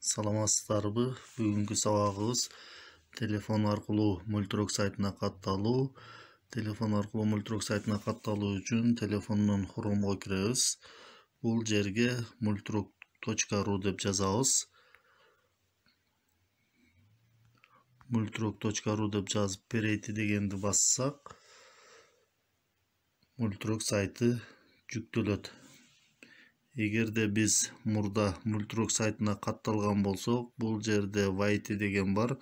Саламатсыздарбы? Бүгүнкү сабагыбыз телефон аркылуу Multirock сайтына катталуу. Телефон аркылуу Multirock сайтына катталуу үчүн телефондон Chrome'го киребиз. Бул жерге multirock.ru деп жазабыз. multirock.ru деп жазып перейти дегенди бассак, Multirock сайты жүктөлөт. Эгерде биз мурда Multirock сайтына катталган болсок, бул жерде Вайти деген бар.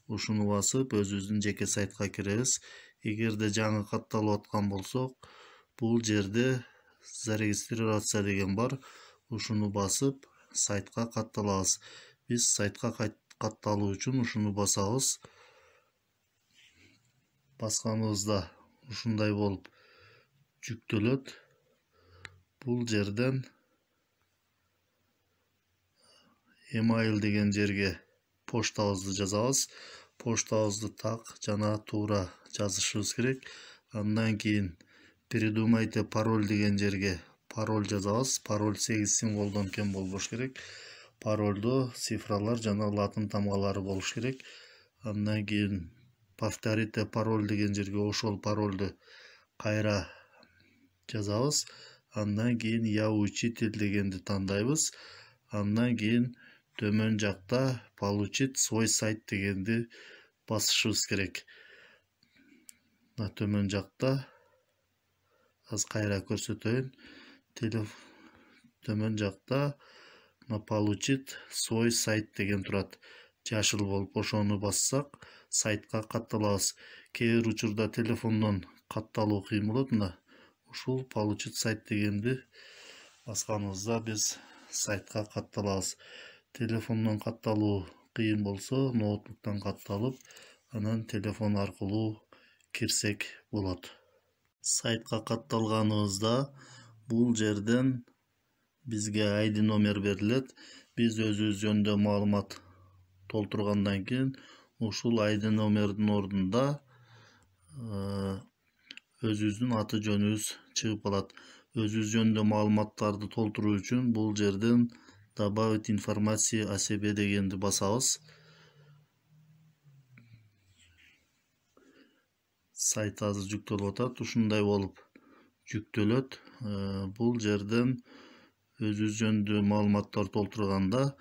Ушуну басып, өзүбүздүн жеке сайтка киребиз. Эгерде жаңы катталып аткан болсок, бул жерде зарегистрироваться деген бар. Ушуну басып, сайтка катталабыз. Биз сайтка катталуу үчүн ушуну басабыз. Басканыбызда ушундай болуп жүктөлөт. Бул жерден email деген жерге поштабызды жазабыз. Поштабызды так жана туура жазышыбыз керек. Андан кийин придумайте пароль деген жерге пароль жазабыз. Пароль 8 символдон кем болбош керек. Парольдо цифралар жана латын тамгалары болуш керек. Андан кийин повторите пароль деген жерге ошол парольду кайра жазабыз. Андан кийин я учитель дегенди тандайбыз. Андан кийин төмөн жакта получить свой сайт дегенди басышыбыз керек. Төмөн жакта аз кайра көрсөтөйүн. Төмөн жакта получить свой сайт деген турат. Жашыл болуп, ошону бассак, сайтка катталабыз. Кээ бир учурда телефондон катталуу кыйын болот. Ушул получить сайт дегенди басканыбызда биз сайтка катталабыз. Телефондон катталуу кыйын болсо, ноутбуктан катталып, анан телефон аркылуу кирсек болот. Сайтка катталганыбызда бул жерден бизге ID номер берилет. Биз өзүбүз жөнүндө маалымат толтургандан кийин ушул ID номердин ордунда өзүбүздүн аты жөнүбүз чыгып калат. Өзүбүз жөнүндө маалыматтарды толтуруу үчүн бул жерден добавить информации о себе дегенди басабыз. Сайт азыр жүктөлүп атат. Ушундай болуп жүктөлөт. Бул жерден өзүбүз жөнүндө маалыматтар толтурганда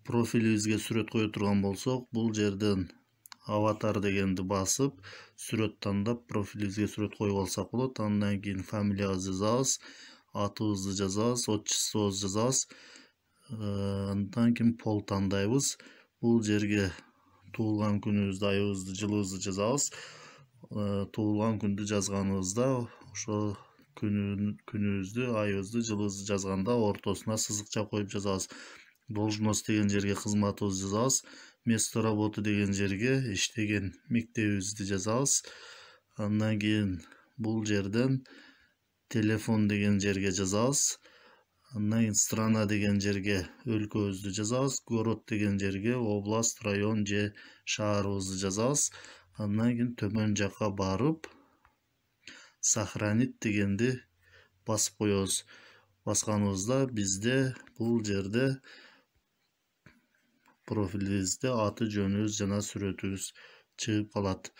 профилибизге сүрөт кое турган болсок, бул жерден аватар дегенди басып, сүрөт тандап, профилибизге сүрөт коюп алсак болот. Андан кийин фамилиябызды жазабыз, атыбызды жазабыз, отчествобузду жазабыз. Андан кийин пол тандайбыз. Бул жерге туулган күнүбүздү, айыбызды, жылыбызды жазабыз. Туулган күндү жазганыбызда ошо күнүбүздү, айыбызды, жылыбызды жазганда ортосуна сызыкча коюп жазабыз. Должность деген жерге кызматыбызды жазабыз. Место работы деген жерге иштеген мектебибизди жазабыз. Андан кийин бул жерден телефон деген жерге жазабыз. Андан кийин страна деген жерге өлкөбүздү жазабыз. Город деген жерге область, район же шаарыбызды жазабыз. Андан кийин төмөн жакка барып, сохранить дегенди басып коебуз. Басканыбызда бизде бул жерде профилибизде аты жөнүбүз жана сүрөтүбүз чыгып калат.